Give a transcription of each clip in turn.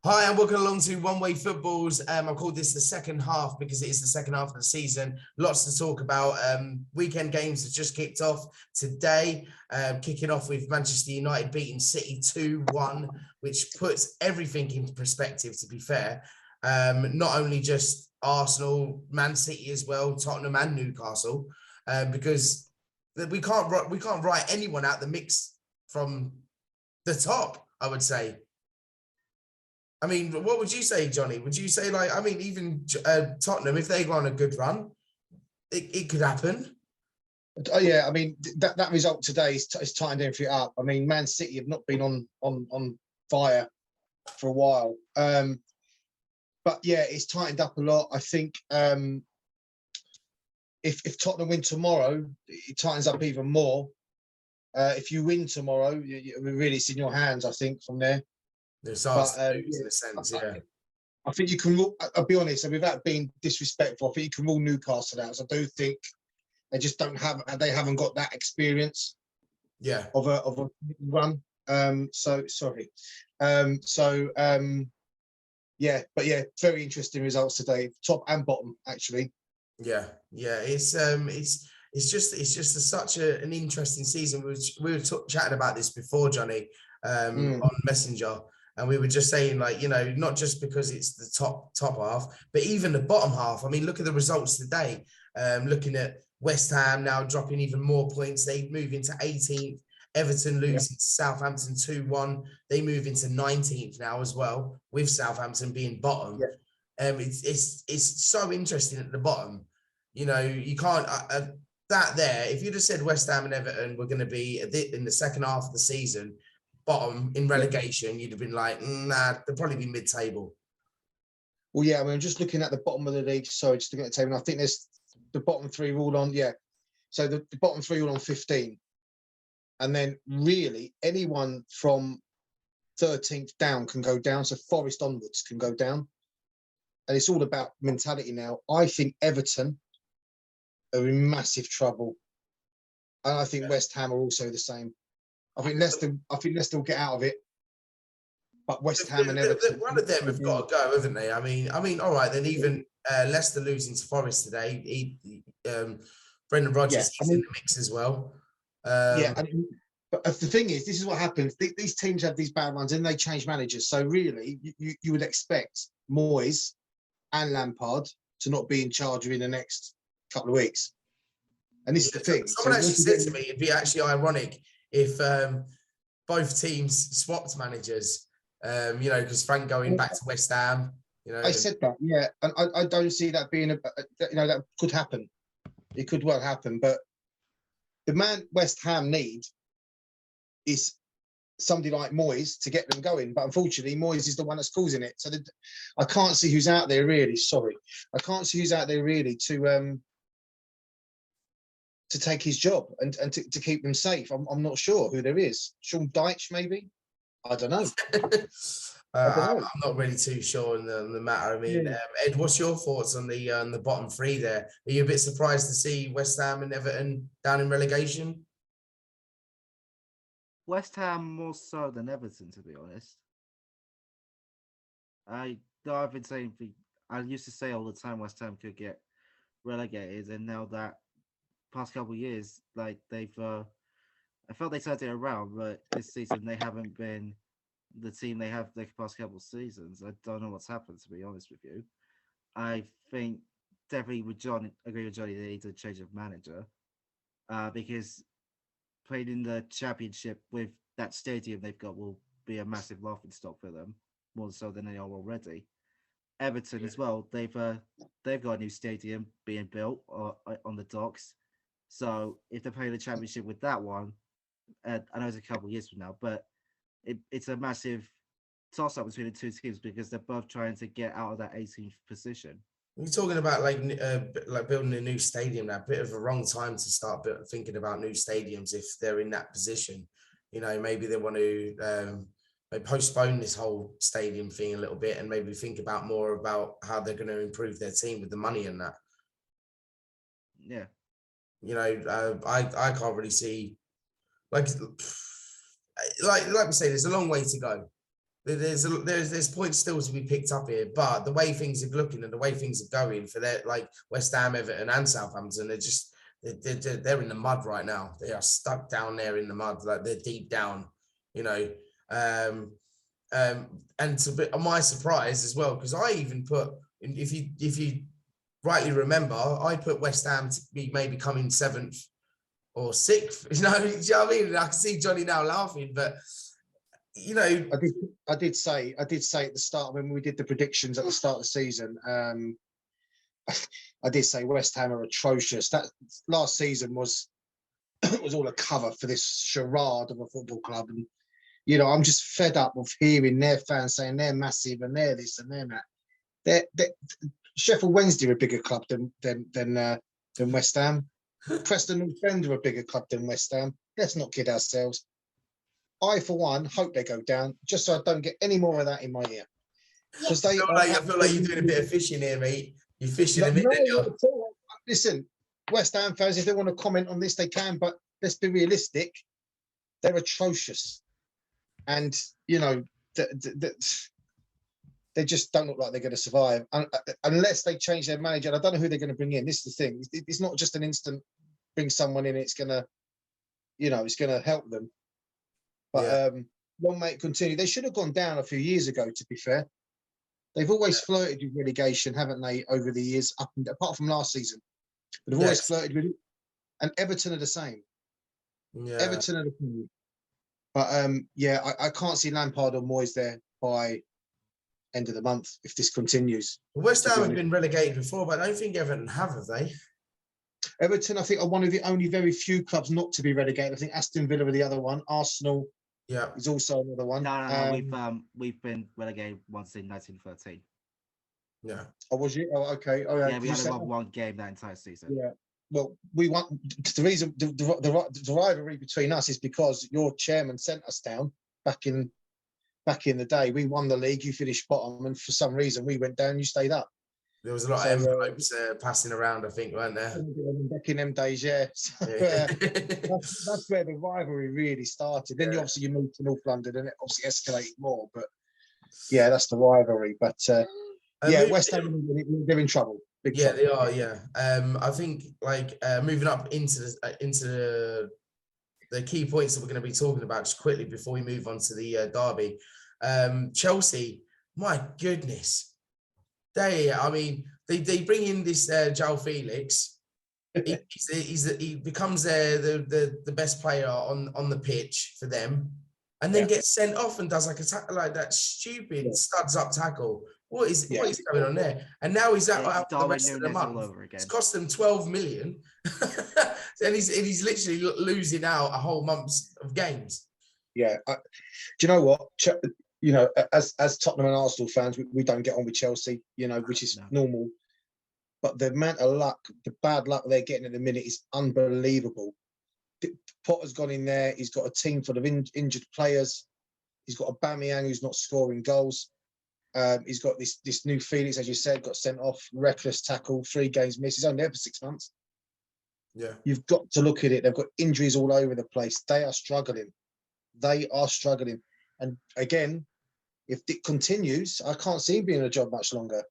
Hi, and welcome along to One Way Footballs. I called this the second half because it is the second half of the season. Lots to talk about. Weekend games have just kicked off today, kicking off with Manchester United beating City 2-1, which puts everything into perspective, to be fair. Not only just Arsenal, Man City as well, Tottenham and Newcastle, because we can't write anyone out the mix from the top, I would say. I mean, what would you say, Johnny? Would you say, even Tottenham, if they go on a good run, it could happen? Oh, yeah, I mean, that result today is tightened everything up. I mean, Man City have not been on fire for a while. But, yeah, it's tightened up a lot. I think if Tottenham win tomorrow, it tightens up even more. If you win tomorrow, really, it's in your hands, I think, from there. There's ours to lose, in a sense, yeah. I think you can rule, I'll be honest, and without being disrespectful, I think you can rule Newcastle out. So I do think they just they haven't got that experience of a run. Yeah, but yeah, very interesting results today, top and bottom, actually. Yeah, it's just such an interesting season. We were chatting about this before, Johnny, on Messenger. And we were just saying, not just because it's the top half, but even the bottom half. I mean, look at the results today. Looking at West Ham now dropping even more points. They move into 18th. Everton losing to Southampton 2-1. They move into 19th now as well, with Southampton being bottom. Yeah. It's so interesting at the bottom. You know, you can't if you'd have said West Ham and Everton were going to be in the second half of the season, bottom in relegation, you'd have been like, nah, they'll probably be mid-table. Well, yeah, I mean, I'm just looking at the bottom of the league. Sorry, just looking at the table. And I think there's the bottom three are all on, So the bottom three are all on 15. And then really anyone from 13th down can go down. So Forest onwards can go down. And it's all about mentality now. I think Everton are in massive trouble. And I think West Ham are also the same. I think Leicester will get out of it, but West Ham and Everton. One of them have got to go, haven't they? I mean, all right. Then even Leicester losing to Forest today. Brendan Rodgers is in the mix as well. But the thing is, this is what happens. These teams have these bad runs, and they change managers. So really, you would expect Moyes and Lampard to not be in charge in the next couple of weeks. And this is the thing. Someone actually said to me, it'd be actually ironic if both teams swapped managers, because Frank going back to West Ham. I said that, yeah, and I don't see that being that could happen. It could well happen, but the man West Ham need is somebody like Moyes to get them going. But unfortunately, Moyes is the one that's causing it. So I can't see who's out there really. Sorry, I can't see who's out there really to take his job and to keep them safe. I'm not sure who there is. Sean Dyche, maybe? I don't know. I'm not really too sure on the matter. I mean, Ed, what's your thoughts on the bottom three there? Are you a bit surprised to see West Ham and Everton down in relegation? West Ham more so than Everton, to be honest. I've been saying, I used to say all the time West Ham could get relegated, and now that past couple of years, I felt they turned it around, but this season they haven't been the team they have the past couple of seasons. I don't know what's happened, to be honest with you. I think definitely agree with Johnny, they need to change of manager, because playing in the championship with that stadium they've got will be a massive laughing stock for them, more so than they are already. Everton as well, they've got a new stadium being built on the docks. So if they're playing the championship with that one, I know it's a couple of years from now, but it's a massive toss-up between the two teams because they're both trying to get out of that 18th position. We're talking about like building a new stadium. Now, a bit of a wrong time to start thinking about new stadiums if they're in that position. Maybe they want to postpone this whole stadium thing a little bit and maybe think about more about how they're going to improve their team with the money and that. Yeah. I can't really see like we say, there's a long way to go. there's points still to be picked up here, but the way things are looking and the way things are going for their like West Ham, Everton, and Southampton, they're in the mud right now. They are stuck down there in the mud, like they're deep down, you know. And to be my surprise as well, because I even put, if you rightly remember, I put West Ham to be maybe coming 7th or 6th. You know what I mean? I can see Johnny now laughing, but you know, I did say at the start when we did the predictions at the start of the season. I did say West Ham are atrocious. That last season was all a cover for this charade of a football club, and you know I'm just fed up of hearing their fans saying they're massive and they're this and they're that. They're Sheffield Wednesday are a bigger club than West Ham. Preston North End are a bigger club than West Ham. Let's not kid ourselves. I, for one, hope they go down, just so I don't get any more of that in my ear. Because I feel like you're doing a bit of fishing here, mate. You're fishing a bit. Listen, West Ham fans, if they want to comment on this, they can. But let's be realistic; they're atrocious, and you know, they just don't look like they're going to survive unless they change their manager. And I don't know who they're going to bring in. This is the thing; it's not just an instant bring someone in. It's going to, you know, it's going to help them. But long may it continue. They should have gone down a few years ago, to be fair. They've always flirted with relegation, haven't they, over the years, apart from last season. But they've always flirted with it. And Everton are the same. Yeah. Everton are the same. But, I can't see Lampard or Moyes there by end of the month if this continues. West Ham have been relegated before, but I don't think Everton have they? Everton, I think, are one of the only very few clubs not to be relegated. I think Aston Villa are the other one. Arsenal is also another one. No, we've been relegated once in 1913. Yeah. Oh, was you? Oh, okay. Oh, yeah, we only won one game that entire season. Yeah. Well, we want the reason the rivalry between us is because your chairman sent us down back in the day. We won the league, you finished bottom, and for some reason we went down, you stayed up. There was a lot of envelopes passing around, I think, weren't there? Back in them days, yeah. So, that's where the rivalry really started. Then obviously you moved to North London, and it obviously escalated more. But yeah, that's the rivalry. But West Ham, they're in trouble. Big trouble. They are. Yeah, I think moving up into the key points that we're going to be talking about just quickly before we move on to the derby. Chelsea, my goodness. They bring in this João Felix. He becomes the best player on the pitch for them, and then gets sent off and does like that stupid studs up tackle. What is going on there? And now he's out for the rest of the month. It's cost them 12 million, and he's literally losing out a whole month of games. Yeah, do you know what? You know, as Tottenham and Arsenal fans, we don't get on with Chelsea, you know, which is normal. But the amount of luck, the bad luck they're getting at the minute is unbelievable. Potter's gone in there. He's got a team full of injured players. He's got Aubameyang who's not scoring goals. He's got this new Felix, as you said, got sent off, reckless tackle, 3 games missed. He's only there for 6 months. Yeah. You've got to look at it. They've got injuries all over the place. They are struggling. And again, if it continues, I can't see him being in a job much longer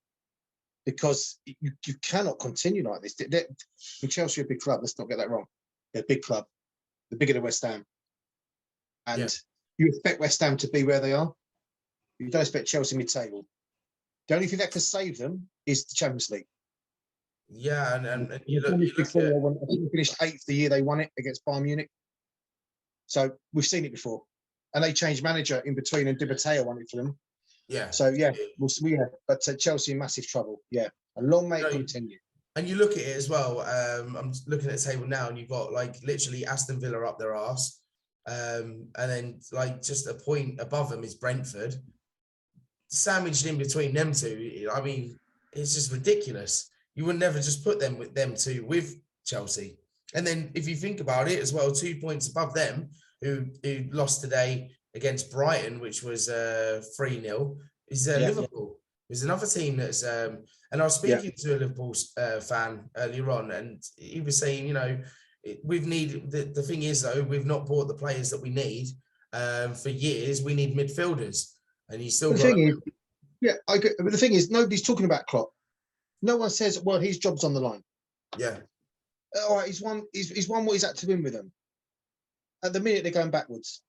because you cannot continue like this. Chelsea are a big club. Let's not get that wrong. They're a big club. They're bigger than West Ham. And you expect West Ham to be where they are. You don't expect Chelsea mid-table. The only thing that could save them is the Champions League. Yeah, and you look when they finished 8th the year they won it against Bayern Munich. So we've seen it before. And they changed manager in between, and Di Matteo won it for them. Yeah. So we'll see. But Chelsea in massive trouble. Yeah, a long may it continue. And you look at it as well. I'm looking at the table now, and you've got literally Aston Villa up their arse, and then just a point above them is Brentford. Sandwiched in between them two, I mean, it's just ridiculous. You would never just put them with Chelsea. And then if you think about it as well, 2 points above them, who lost today against Brighton, which was 3-0, is Liverpool. There's another team that's and I was speaking to a Liverpool fan earlier on, and he was saying, you know, the thing is though, we've not bought the players that we need for years. We need midfielders. and you still The got. thing is, yeah, I get, but the thing is, nobody's talking about Klopp. No one says, well, his job's on the line. Yeah. All right, he's won what he's had to win with them. At the minute, they're going backwards.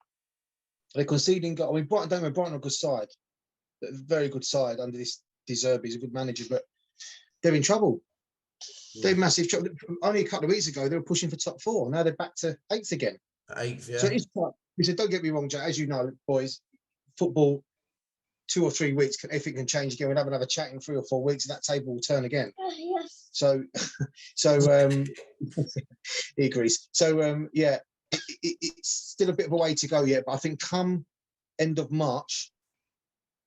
They're conceding goal. I mean, Brighton are a good side. A very good side under this De Zerbi. He's a good manager, but they're in trouble. They're massive trouble. Only a couple of weeks ago, they were pushing for top 4. Now they're back to 8th again. 8th, yeah. So it's quite. So don't get me wrong, Jack. As you know, boys, football, 2 or 3 weeks, everything can change again. We'll have another chat in 3 or 4 weeks, and that table will turn again. Yes. So he agrees. So yeah, it's still a bit of a way to go yet, but I think come end of March,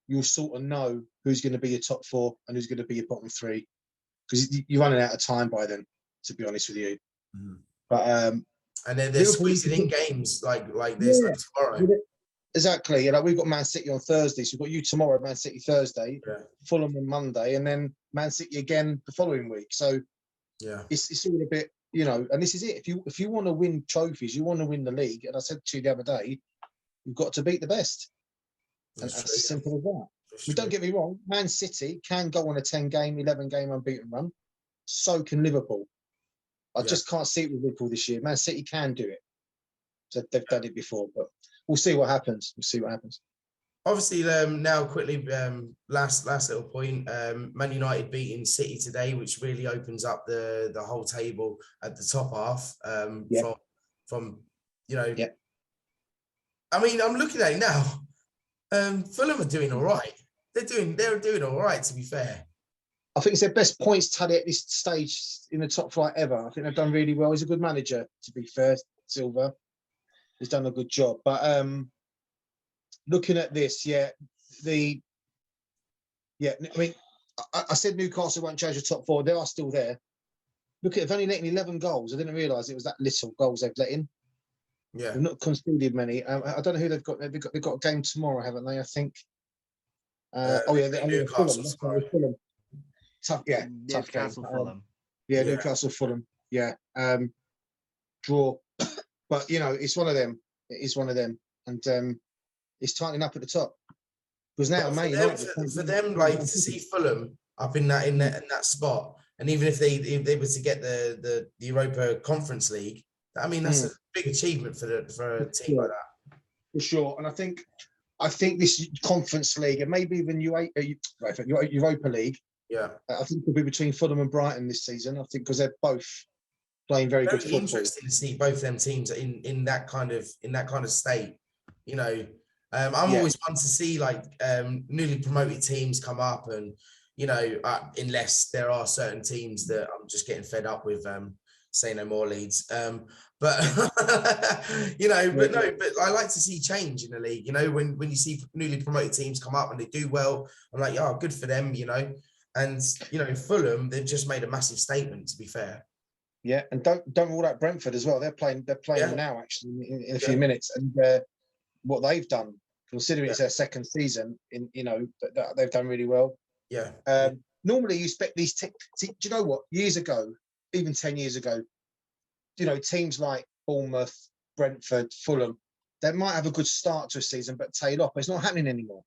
you'll sort of know who's going to be your top 4 and who's going to be your bottom 3, because you're running out of time by then, to be honest with you. But and then they're squeezing in games like this, like tomorrow. Exactly. You know, we've got Man City on Thursday, so we've got you tomorrow, Man City Thursday, Fulham on Monday, and then Man City again the following week. So yeah, it's all a bit, you know, and this is it. If you want to win trophies, you want to win the league, and I said to you the other day, you've got to beat the best. And that's as simple as that. But don't get me wrong, Man City can go on a 10-game, 11-game unbeaten run. So can Liverpool. I just can't see it with Liverpool this year. Man City can do it. So they've done it before, but we'll see what happens. Obviously, now quickly, last little point. Man United beating City today, which really opens up the whole table at the top half. From you know, I mean, I'm looking at it now. Fulham are doing all right. They're doing all right, to be fair. I think it's their best points tally at this stage in the top flight ever. I think they've done really well. He's a good manager, to be fair. Silva, he's done a good job. But looking at this, I mean, I said Newcastle won't change the top 4. They are still there. Look at, they've only let in 11 goals. I didn't realise it was that little goals they've let in. Yeah, they've not conceded many. I don't know who they've got. They've got a game tomorrow, haven't they? I think. Newcastle tomorrow. Fulham. Tough game. Newcastle, Fulham. Newcastle, Fulham. Yeah, draw. But you know, it's one of them. It is one of them, and it's tightening up at the top. Because now, for them, like to see Fulham up in that spot, and even if they were to get the Europa Conference League, I mean that's a big achievement for a team like that. For sure, and I think this Conference League and maybe even Europa League. Yeah, I think it'll be between Fulham and Brighton this season. I think because they're both playing very good football. Interesting to see both them teams in that kind of state. You know, I'm always one to see like newly promoted teams come up, and you know, unless there are certain teams that I'm just getting fed up with. Say no more, Leeds. But you know, but I like to see change in the league. You know, when you see newly promoted teams come up and they do well, I'm like, oh, good for them. You know. And you know, Fulham, they've just made a massive statement. To be fair, yeah, and don't rule out Brentford as well. They're playing now actually in a few minutes, and what they've done, considering it's their second season, they've done really well. Yeah. Normally, you expect these. Do you know what? Years ago, even 10 years ago, you know, teams like Bournemouth, Brentford, Fulham, they might have a good start to a season, but tail off. It's not happening anymore.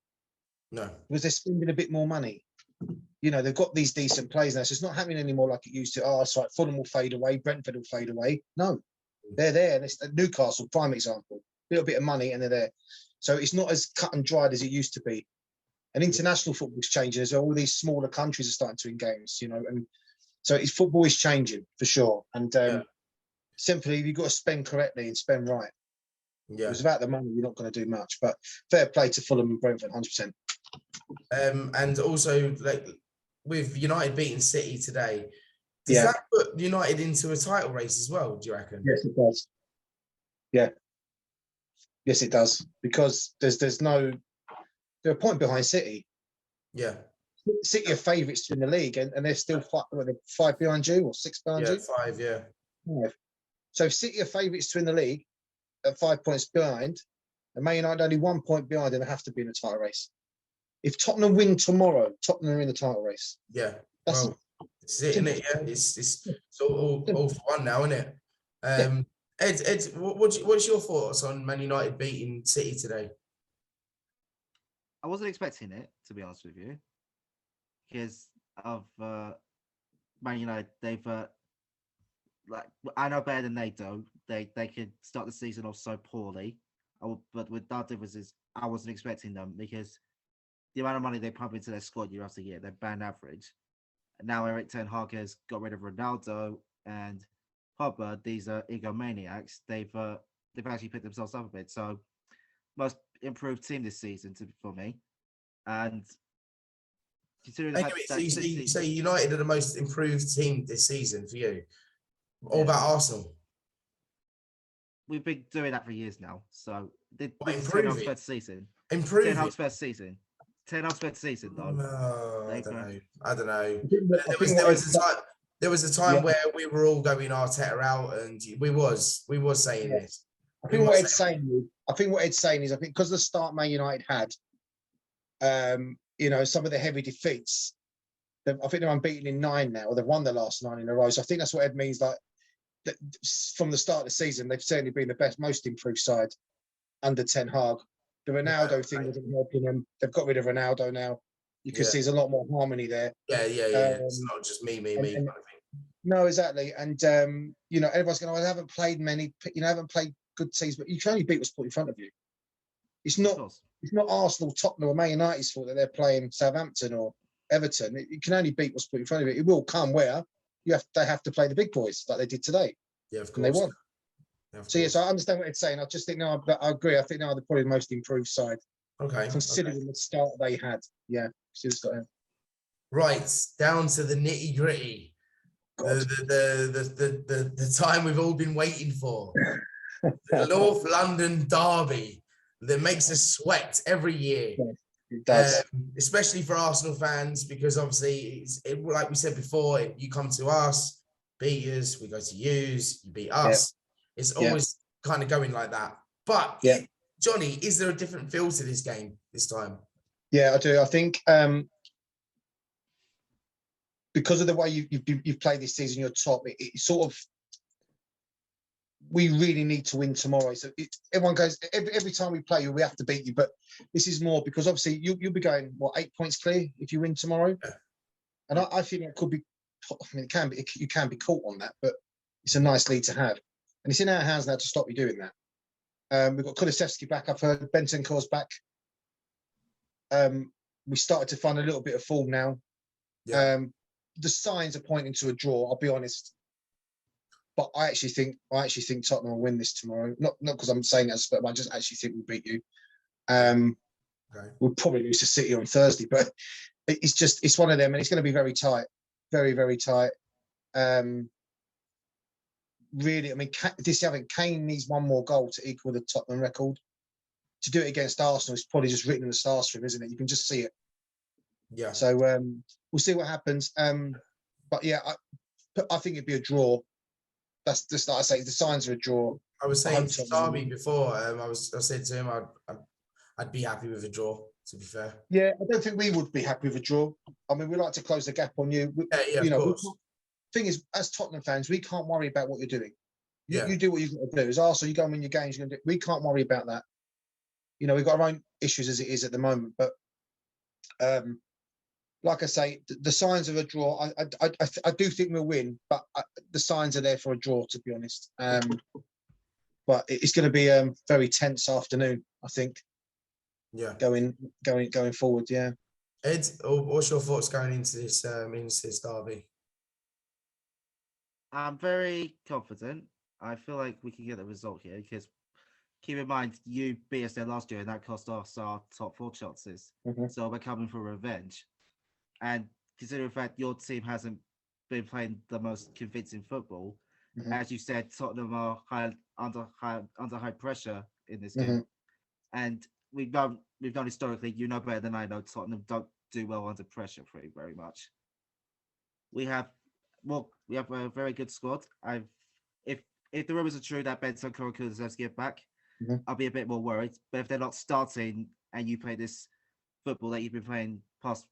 No, because they're spending a bit more money. You know, they've got these decent players now, so it's not happening anymore like it used to. Oh, it's like Fulham will fade away, Brentford will fade away. No, they're there. And it's Newcastle, prime example. A little bit of money and they're there. So it's not as cut and dried as it used to be. And international football's changing as well. All these smaller countries are starting to win games, you know, and so football is changing for sure. And simply, you've got to spend correctly and spend right. Yeah. It's about the money, you're not going to do much. But fair play to Fulham and Brentford, 100%. And also, like with United beating City today, does that put United into a title race as well? Do you reckon? Yes, it does. Yeah. Yes, it does, because they're a point behind City. Yeah. City are favourites to win the league, and they're still five behind you or 6 behind you. 5, yeah. So if City are favourites to win the league at 5 points behind, and Man United only 1 point behind, then they have to be in the title race. If Tottenham win tomorrow, Tottenham are in the title race. Yeah. Well, it's it, isn't it? Yeah. It's all for one now, isn't it? Ed, what's your thoughts on Man United beating City today? I wasn't expecting it, to be honest with you, because of Man United. They've like I know better than they do. They could start the season off so poorly. But with that difference is I wasn't expecting them because the amount of money they pump into their squad year after year, they're band average. And now Eric Ten Hag has got rid of Ronaldo and Pogba. These are egomaniacs. They've actually picked themselves up a bit. So most improved team this season for me. And considering the fact So you that say United are the most improved team this season for you. All about Arsenal. we've been doing that for years now. So this is Ten Hag's Improving. first season. Improving. Ten Hag's first season. Ten Hag's first season, though. No, I don't know. I don't know. There was a time where we were all going Arteta out, and we was saying this. I think what Ed's saying is, I think because the start Man United had, some of the heavy defeats. I think they're unbeaten in 9 now, or they've won the last 9 in a row. So I think that's what Ed means. Like that from the start of the season, they've certainly been the most improved side under Ten Hag. The Ronaldo thing wasn't helping them. They've got rid of Ronaldo now. You can see there's a lot more harmony there. Yeah. It's not just me kind of thing. No, exactly. And everyone's going, I haven't played many. Haven't played good teams, but you can only beat what's put in front of you. It's not Arsenal, Tottenham, or Man United's fault that they're playing Southampton or Everton. You can only beat what's put in front of you. It will come where they have to play the big boys like they did today. Yeah, of course. And they won. Yeah, so yes, I understand what it's saying. I just think I agree. I think now they're probably the most improved side. Okay. Considering the start they had. Yeah. Right, down to the nitty gritty. The time we've all been waiting for. The North London derby that makes us sweat every year. It does. Especially for Arsenal fans, because obviously, like we said before, you come to us, beat us, we go to you beat us. Yeah. It's always kind of going like that. But, Johnny, is there a different feel to this game this time? Yeah, I do. I think because of the way you've played this season, you're top. It sort of, we really need to win tomorrow. So everyone goes, every time we play you, we have to beat you. But this is more because obviously you'll be going, 8 points clear if you win tomorrow? Yeah. And I think it could be, it can be, you can be caught on that, but it's a nice lead to have. And it's in our hands now to stop you doing that. We've got Kulusevski back, I've heard. Bentancur's back. We started to find a little bit of form now. Yeah. The signs are pointing to a draw, I'll be honest. But I actually think Tottenham will win this tomorrow. Not because I'm saying that, but I just actually think we'll beat you. We'll probably lose to City on Thursday, but it's one of them, and it's going to be very tight, very, very tight. Really, I mean, Kane needs one more goal to equal the Tottenham record. To do it against Arsenal is probably just written in the stars for him, isn't it? You can just see it. Yeah. So we'll see what happens. But yeah, I think it'd be a draw. That's just like I say, the signs are a draw. I was saying to Tommy before, I said to him, I'd be happy with a draw, to be fair. Yeah, I don't think we would be happy with a draw. I mean, we like to close the gap on you. Of course. Thing is, as Tottenham fans, we can't worry about what you're doing. You do what you've got to do. As Arsenal, you go and win your games. We can't worry about that. We've got our own issues as it is at the moment. But like I say, the signs of a draw. I do think we'll win, but the signs are there for a draw, to be honest. But it's going to be a very tense afternoon, I think. Yeah. Going forward, yeah. Ed, what's your thoughts going into this derby? I'm very confident. I feel like we can get the result here because keep in mind you beat us there last year and that cost us our top 4 chances. Mm-hmm. So we're coming for revenge. And considering the fact your team hasn't been playing the most convincing football, mm-hmm. as you said, Tottenham are under high pressure in this game. Mm-hmm. And we've known historically, better than I know, Tottenham don't do well under pressure very, very much. We have a very good squad. If the rumors are true that Bentancur and Kulusevski get back, mm-hmm. I'll be a bit more worried. But if they're not starting and you play this football that you've been playing past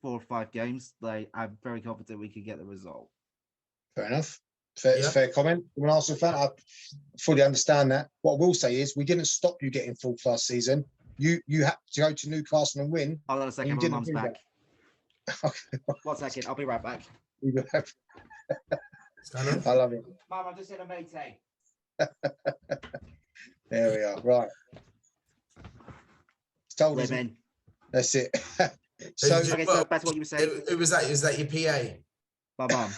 4 or 5 games, I'm very confident we can get the result. Fair enough. Fair comment. I'm an Arsenal fan. I fully understand that. What I will say is we didn't stop you getting fourth last season. you had to go to Newcastle and win. Hold on a second, you my didn't mum's do back. Okay. 1 second, I'll be right back. What's going on? I love it. Mum, I'm just in a meeting. There we are. Right. It's told us. Women. That's it. So, Okay, so back to what you were saying. who was that? Was that your PA? My mum.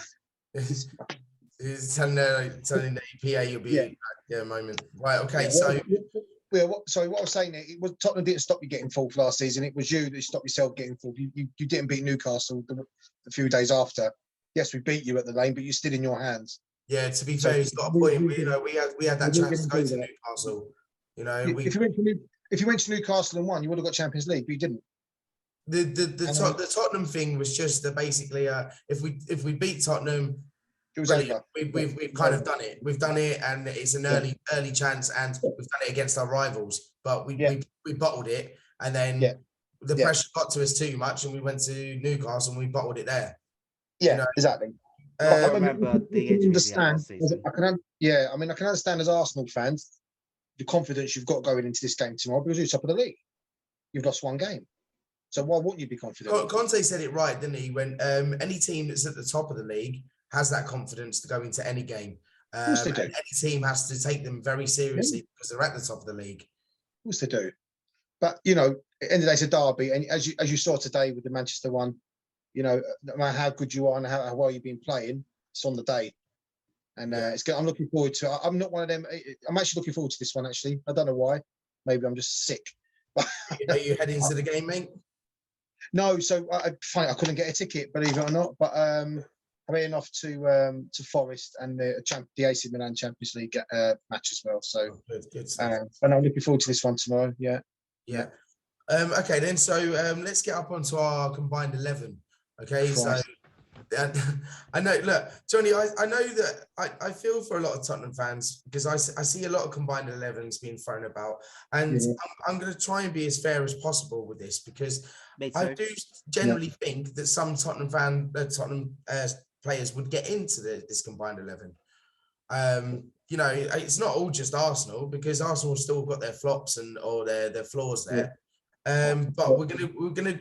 He's telling the PA you'll be a moment. Right, okay, Yeah, so sorry, what I was saying, it was Tottenham didn't stop you getting fourth last season. It was you that stopped yourself getting fourth. You didn't beat Newcastle a few days after. Yes, we beat you at the Lane, but you're still in your hands. yeah, to be So fair, he's got a point. We had that chance to go to Newcastle. You know, if you went to Newcastle and won, you would have got Champions League, but you didn't. the Tottenham thing was just basically if we beat Tottenham, It was brilliant. over. We've kind of done it. We've done it, and it's an early chance, and we've done it against our rivals. But we bottled it, and then the pressure got to us too much, and we went to Newcastle and we bottled it there. Yeah, you know? exactly. I remember the injuries he had last season. I can understand as Arsenal fans the confidence you've got going into this game tomorrow because you're top of the league. You've lost one game, so why wouldn't you be confident? Conte said it right, didn't he? When any team that's at the top of the league has that confidence to go into any game. Of course they do. And any team has to take them very seriously because they're at the top of the league. Of course they do. But, at the end of the day, it's a derby. And as you saw today with the Manchester one, no matter how good you are and how well you've been playing, it's on the day. And it's good. I'm looking forward to it. I'm not one of them. I'm actually looking forward to this one, actually. I don't know why. Maybe I'm just sick. Are you heading to the game, mate? No, so I couldn't get a ticket, believe it or not. But I'm heading off to Forest and the AC Milan Champions League match as well. So, good and I'm looking forward to this one tomorrow. Yeah. Yeah. Okay, then. So let's get up onto our combined 11. Okay, Christ. so I know. Look, Johnny, I know that I feel for a lot of Tottenham fans because I see a lot of combined 11s being thrown about, and I'm going to try and be as fair as possible with this because I do generally think that some Tottenham players would get into this combined 11. It's not all just Arsenal because Arsenal still got their flops or their flaws there. But we're gonna.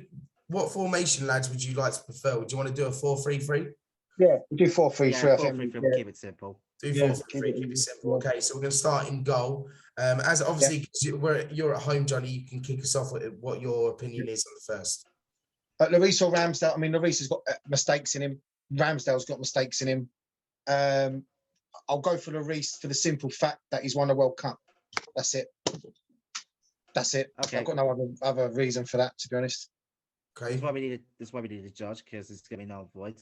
What formation, lads, would you like to prefer? Would you want to do a 4-3-3? Yeah, we do 4-3-3. 4-3-3. We'll keep it simple. Do 4-3-3, keep it simple. Okay, so we're going to start in goal. As obviously, because you're at home, Johnny, you can kick us off with what your opinion is on the first. Lloris or Ramsdale? I mean, Lloris has got mistakes in him. Ramsdale's got mistakes in him. I'll go for Lloris for the simple fact that he's won a World Cup. That's it. Okay. I've got no other reason for that, to be honest. Okay. That's why we need a judge because it's going to be null and void.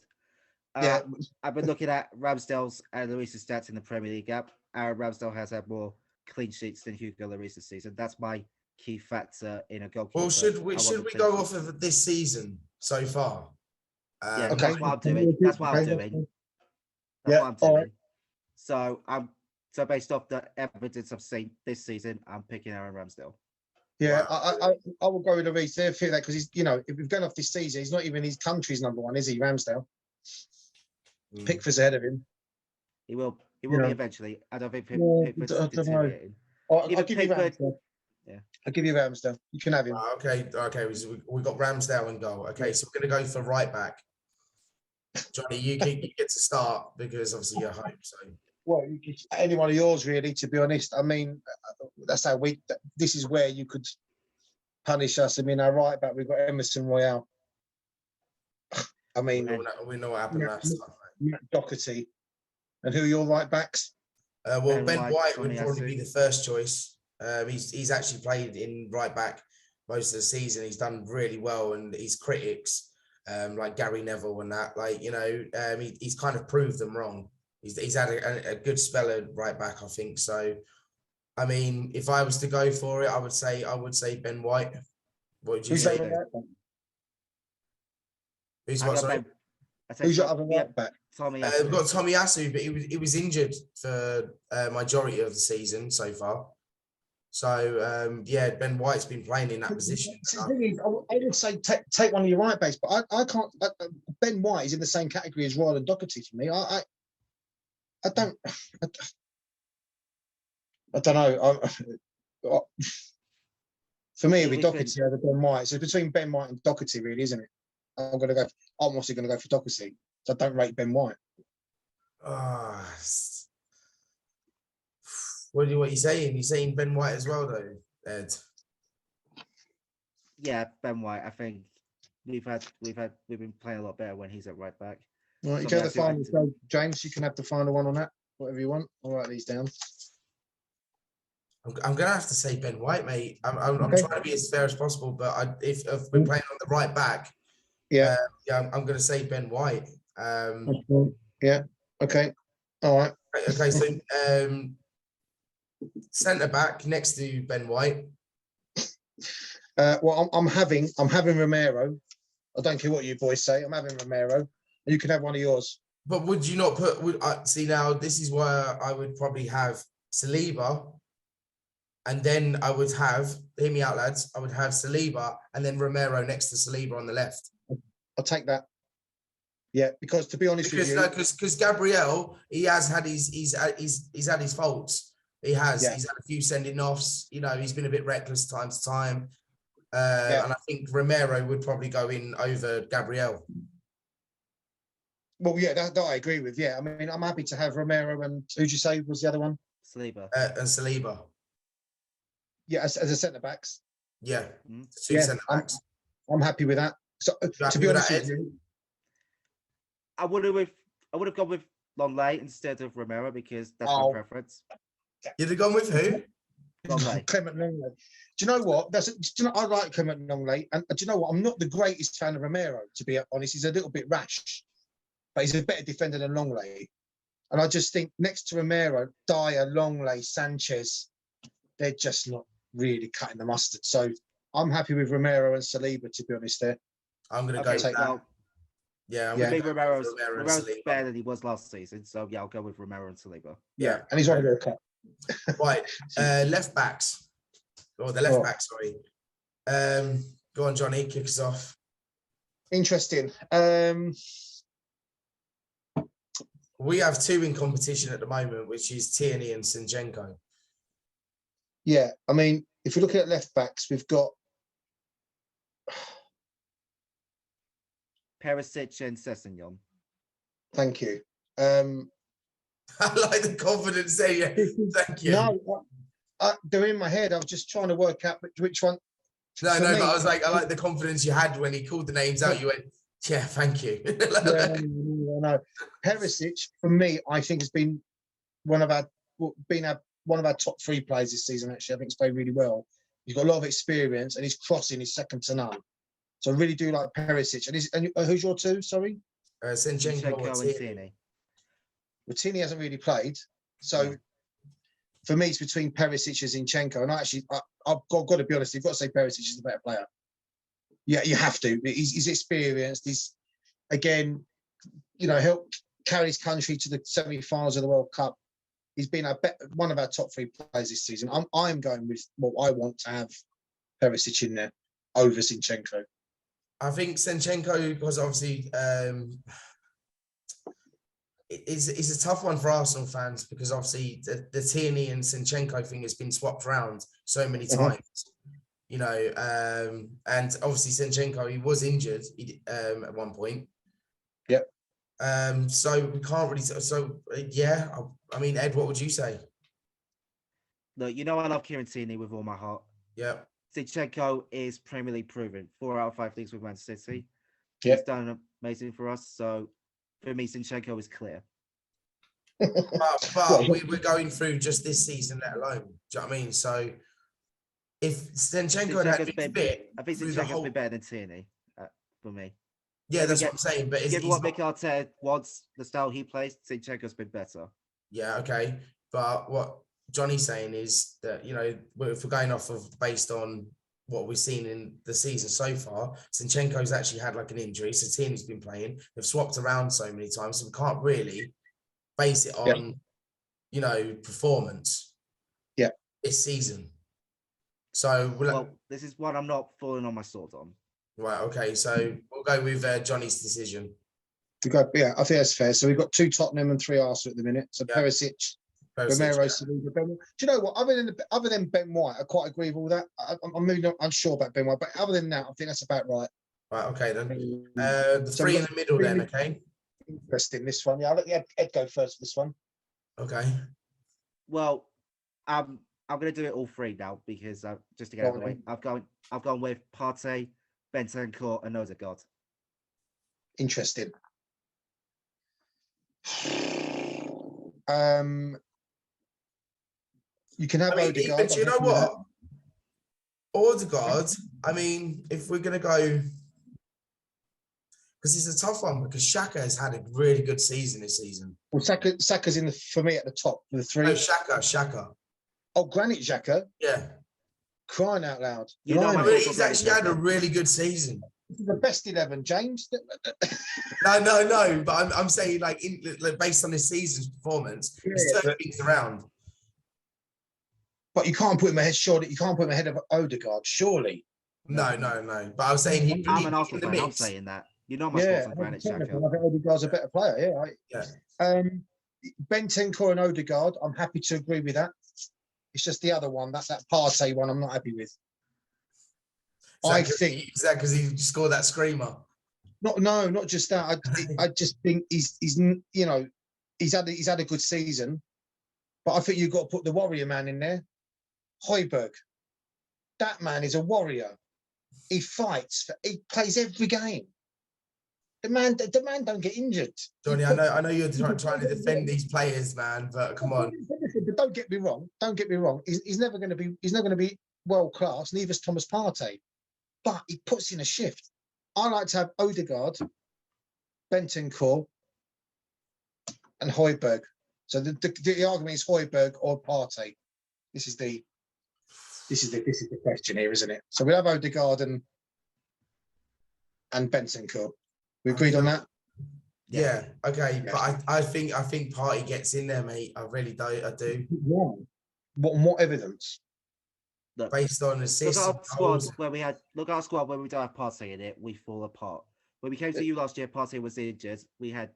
I've been looking at Ramsdale's and Lloris's stats in the Premier League app. Ramsdale has had more clean sheets than Hugo Lloris this season. That's my key factor in a goalkeeper. Well, should we go off of this season so far? That's what I'm doing. That's what I'm doing. So so based off the evidence I've seen this season, I'm picking Aaron Ramsdale. Yeah, I will go with Lloris there for that because he's, if we've gone off this season, he's not even his country's number one, is he, Ramsdale? Pickford's ahead of him. He will be eventually. I don't think Pickford's deteriorating. I'll give you Ramsdale. Yeah, I'll give you Ramsdale. You can have him. Okay. We got Ramsdale in goal. Okay, so we're going to go for right back. Johnny, you get to start because obviously you're home. So. Well, any one of yours, really, to be honest. I mean, that's how this is where you could punish us. I mean, our right back, we've got Emerson Royale. I mean, we know what happened last time. Matt Doherty. And who are your right backs? Ben White would probably be the first choice. He's actually played in right back most of the season. He's done really well, and his critics, like Gary Neville and that, he's kind of proved them wrong. He's had a good spell at right back, I think. So, I mean, if I was to go for it, I would say Ben White. What would you say? Who's what? Sorry. Who's your other right back? Tommy. We've got Tommy Asu, but he was injured for majority of the season so far. So Ben White's been playing in that position. The thing is, I would say take one of your right backs, but I can't. Ben White is in the same category as Royal and Doherty for me. I don't know. For me, it'd be We Doherty over Ben White. So it's between Ben White and Doherty, really, isn't it? I'm obviously going to go for Doherty. So I don't rate Ben White. Ah, what are you saying? You're saying Ben White as well, though, Ed? Yeah, Ben White. I think we've been playing a lot better when he's at right back. Right, you So go the final. So James, you can have the final one on that. Whatever you want. I'll write these down. I'm gonna have to say Ben White, mate. I'm Okay. trying to be as fair as possible, but if we're playing on the right back, Yeah. I'm gonna say Ben White. Yeah. Okay. All right. Okay, so centre back next to Ben White. Well, I'm having Romero. I don't care what you boys say. I'm having Romero. You can have one of yours. But would you not put? See, now this is where I would probably have Saliba, and then I would have, hear me out, lads. I would have Saliba and then Romero next to Saliba on the left. I'll take that. Yeah, because to be honest with you, because Gabriel, he has had he's had his faults. He's had a few sending offs. You know, he's been a bit reckless time to time. And I think Romero would probably go in over Gabriel. Well, yeah, that I agree with. Yeah, I mean, I'm happy to have Romero and who'd you say was the other one? Saliba. And Saliba. Yeah, as a centre backs. Yeah, two centre backs. I'm happy with that. So to be honest with you, I would have gone with Longley instead of Romero because that's my preference. You'd have gone with who? Longley. Clement Longley. Do you know what? I like Clement Longley, and do you know what? I'm not the greatest fan of Romero, to be honest. He's a little bit rash, but he's a better defender than Longley. And I just think next to Romero, Dyer, Longley, Sanchez, they're just not really cutting the mustard. So I'm happy with Romero and Saliba, to be honest. There, I'm going to go with that. Well, yeah, I think Romero's better than he was last season. So yeah, I'll go with Romero and Saliba. Yeah, and he's on the cut. Right, left backs, or the left back. Sorry. Go on, Johnny, kick us off. Interesting. We have two in competition at the moment, which is Tierney and Zinchenko. Yeah, I mean, if you're looking at left backs, we've got Perisic and Sessegnon. Thank you. I like the confidence there. Yeah, thank you. No, they're in my head. I was just trying to work out which one. No, but I was like, I like the confidence you had when he called the names out. You went, yeah, thank you. No. Perisic, for me, I think has been one of our top three players this season. Actually, I think he's played really well. He's got a lot of experience, and his crossing is second to none. So I really do like Perisic. And who's your two? Sorry, Zinchenko and Tierney. Well, Tierney hasn't really played, so for me, it's between Perisic and Zinchenko. And I've got to be honest, you've got to say Perisic is the better player. Yeah, you have to. He's experienced. He's, again, helped carry his country to the semi-finals of the World Cup. He's been one of our top three players this season. I'm going with what I want to have Perisic in there over Zinchenko. I think Zinchenko, because obviously it's a tough one for Arsenal fans because obviously the Tierney and Zinchenko thing has been swapped around so many times. And obviously Zinchenko, he was injured at one point. Yep. So we can't really. I mean, Ed, what would you say? Look, I love Kieran Tierney with all my heart. Yeah. Zinchenko is Premier League proven. 4 out of 5 leagues with Man City. Yep. He's done amazing for us. So for me, Zinchenko is clear. but we're going through just this season, let alone. Do you know what I mean? So if Zinchenko had been fit, I think Zinchenko's been better than Tierney for me. Yeah, that's what I'm saying. But given what Mikel Arteta wants, the style he plays, Zinchenko's been better. Yeah, okay. But what Johnny's saying is that, if we're going off of based on what we've seen in the season so far, Zinchenko's actually had like an injury. So Tierney's been playing. They've swapped around so many times. So we can't really base it on, performance. Yeah. This season. So this is what I'm not falling on my sword on. Right, okay. So we'll go with Johnny's decision. I think that's fair. So we've got 2 Tottenham and 3 Arsenal at the minute. So Perisic Romero, Saliba, Ben. Do you know what? Other than Ben White, I quite agree with all that. I'm really not unsure about Ben White, but other than that, I think that's about right. Right, okay then. The So three in the middle then, okay? Interesting, this one. Yeah, I'll let Ed go first for this one. Okay. Well, I'm going to do it all three now because just to get out of the way, I've gone with Partey, Bentancur, and Odegaard. Interesting. You can have Odegaard. But you know what? Odegaard, I mean, if we're going to go, because it's a tough one because Xhaka has had a really good season this season. Well, Saka's for me at the top of the three. No, Xhaka. Oh, Granit Xhaka. Yeah. Crying out loud. He's actually had a really good season. The best 11, James. No. But I'm saying, like, based on this season's performance, he's turning things around. But you can't put him ahead. Surely you can't put him ahead of Odegaard. Surely. No. But I was saying I'm an Arsenal fan. I'm saying that. You know my thoughts on Granit Xhaka. I think Odegaard's a better player. Yeah. Bentancur and Odegaard. I'm happy to agree with that. It's just the other one. That's that Partey one. I'm not happy with. Is that because he scored that screamer? Not just that. I just think he's had a good season, but I think you've got to put the warrior man in there. Højbjerg. That man is a warrior. He fights. He plays every game. The man don't get injured. Johnny, I know you're trying to defend these players, man, but come on. But don't get me wrong. He's never going to be world class. Neither's Thomas Partey, but he puts in a shift. I like to have Odegaard, Bentancur, and Højbjerg. So the argument is Højbjerg or Partey. This is the question here, isn't it? So we'll have Odegaard and Bentancur. We agreed on that? Yeah. Okay. Yeah. But I think Partey gets in there, mate. I really do. I do. Yeah. What evidence? Look, based on assists. Look at our squad where we don't have Partey in it. We fall apart. When we came to you last year, Partey was injured. We had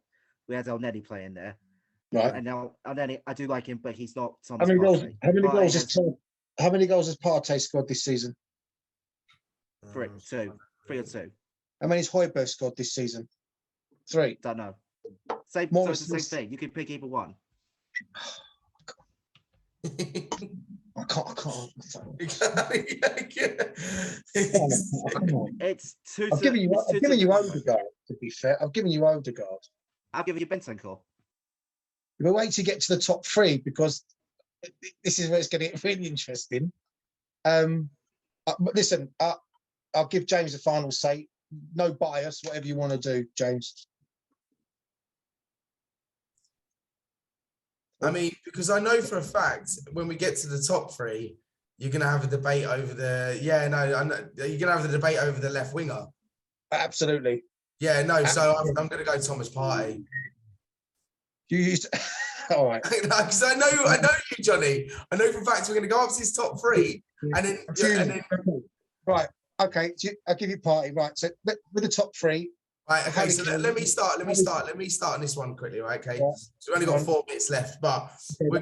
El Neni playing there. Right. And now El Neni, I do like him, but he's not Thomas How many Partey. How many goals has Partey scored this season? 3 or 2. How many has Højbjerg scored this season? 3. Don't know. It's the same thing. You can pick either one. I can't. It's 2. I've given you Odegaard, to be fair. I've given you Odegaard. I'll give you Bentancur. We'll wait to get to the top 3 because this is where it's going to get really interesting. But listen, I'll give James the final say. No bias, whatever you want to do, James. I mean, because I know for a fact when we get to the top 3, you're going to have a debate over you're going to have the debate over the left winger. Absolutely. Yeah, no. So I'm going to go Thomas Partey. You used. All right. Because I know you, Johnny. I know for a fact we're going to go up to this top 3, and then. Right. Okay. I'll give you Partey. Right. So with the top 3. Right. Okay. So let me start on this one quickly. Right. Okay. Yeah. So we've only got 4 bits left, but we're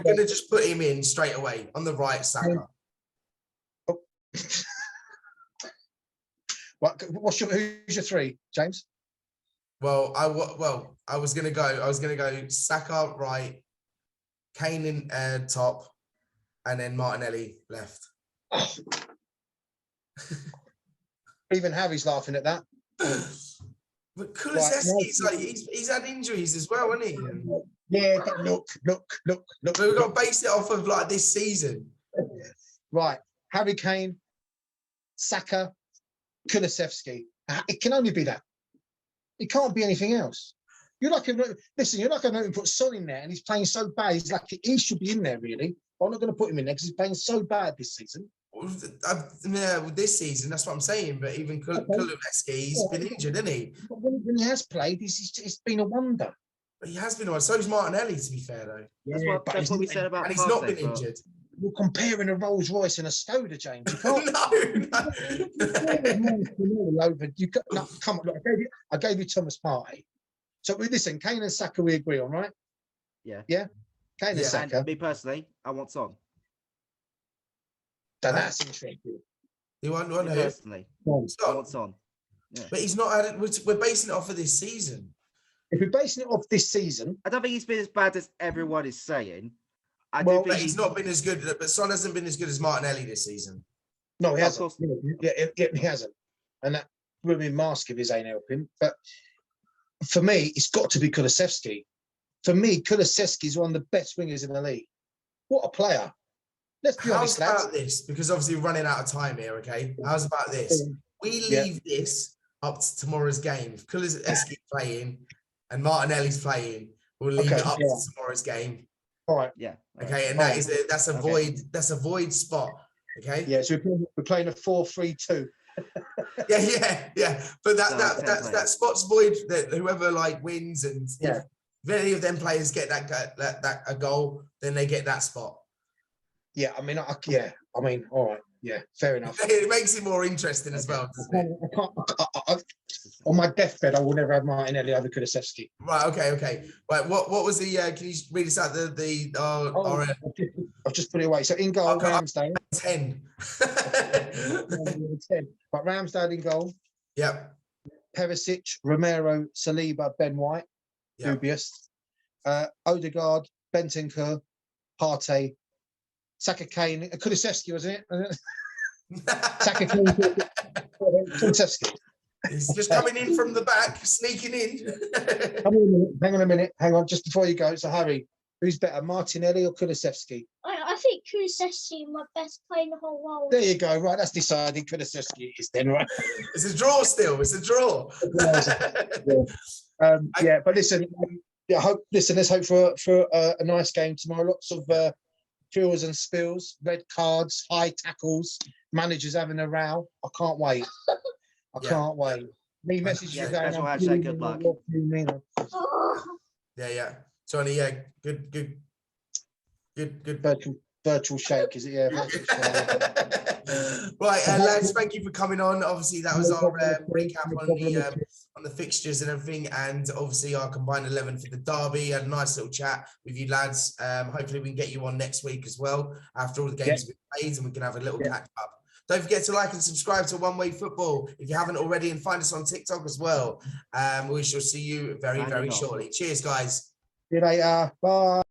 gonna just put him in straight away on the right, Saka. Oh. Who's your 3, James? Well, I was gonna go Saka right, Kane in top, and then Martinelli left. Oh. Even Harry's laughing at that. But Kulusevski's he's had injuries as well, hasn't he? Yeah, but look. But we've got to base it off of like this season. Right. Harry Kane, Saka, Kulusevski. It can only be that. It can't be anything else. You're like going to put Son in there and he's playing so bad. He's like, he should be in there, really. But I'm not going to put him in there because he's playing so bad this season. Yeah, with this season, that's what I'm saying. But even Kulusevski's been injured, isn't he? But when he has played, it's been a wonder. But he has been one. So is Martinelli, to be fair, though. Yeah, that's what we said about. And he's not been injured. You're comparing a Rolls Royce and a Skoda, James. You can't. No. Come on, look, I gave you Thomas Partey. So listen, Kane and Saka, we agree on, right? Yeah. Yeah. Kane and Yeah. Saka. And me personally, I want Son. So that's interesting. You want Me who? personally, I Son. want Son. Yeah. But he's not had it. We're basing it off of this season. If we're basing it off this season, I don't think he's been as bad as everyone is saying. I Well, do think But he's not been as good. But Son hasn't been as good as Martinelli this season. no, he Of hasn't. course. Yeah, he hasn't. And that Ruben Mask of his ain't helping. But for me, it's got to be Kulusevski. For me, Kulusevski is one of the best wingers in the league. What a player. Let's be How's honest, lads. about this? Because obviously we're running out of time here, okay? How's about this? We leave this up to tomorrow's game. If Kulusevski's playing and Martinelli's playing, we'll leave it up to tomorrow's game. All right. Yeah. all Okay, right. and that's a void. That's a void spot. Okay. Yeah, so we're playing a 4-3-2. Yeah. But So, 10 that players. spot's void. That whoever like wins, and Yeah. if any of them players get that a goal, then they get that spot. Yeah, I mean, all right. Yeah, fair enough. It makes it more interesting as well, doesn't it? On my deathbed, I will never have Martinelli over Kulusevski. Right. Okay. Right. What was the? Can you read us out I've just put it away. So in goal, Okay. Ramsdale. 10? 10. But Ramsdale in goal. Yep. Perisic, Romero, Saliba, Ben White. Yep. Dubious. Odegaard, Bentancur, Partey, Saka, Kane, Kulusevski, wasn't it? Saka, Kane, Kulusevski. He's just coming in from the back, sneaking in. Hang on a minute. Hang on, just before you go. So Harry, who's better, Martinelli or Kulusevski? I think Kulusevski my best player in the whole world. There you go. Right, that's decided. Kulusevski is then, right? It's a draw still. It's a draw. Yeah, but listen, let's hope for a nice game tomorrow. Lots of fills and spills, red cards, high tackles, managers having a row. I can't wait. I can't wait. Me message you going. Special hashtag good luck. Yeah. Tony, good. Virtual shake, is it? Yeah. Right, lads, thank you for coming on. Obviously, that was our recap on the fixtures and everything, and obviously our combined 11 for the derby. Had a nice little chat with you lads. Hopefully, we can get you on next week as well after all the games have been played, and we can have a little catch up. Don't forget to like and subscribe to One Way Football if you haven't already, and find us on TikTok as well. We shall see you very, very shortly. Cheers, guys. See you later. Bye.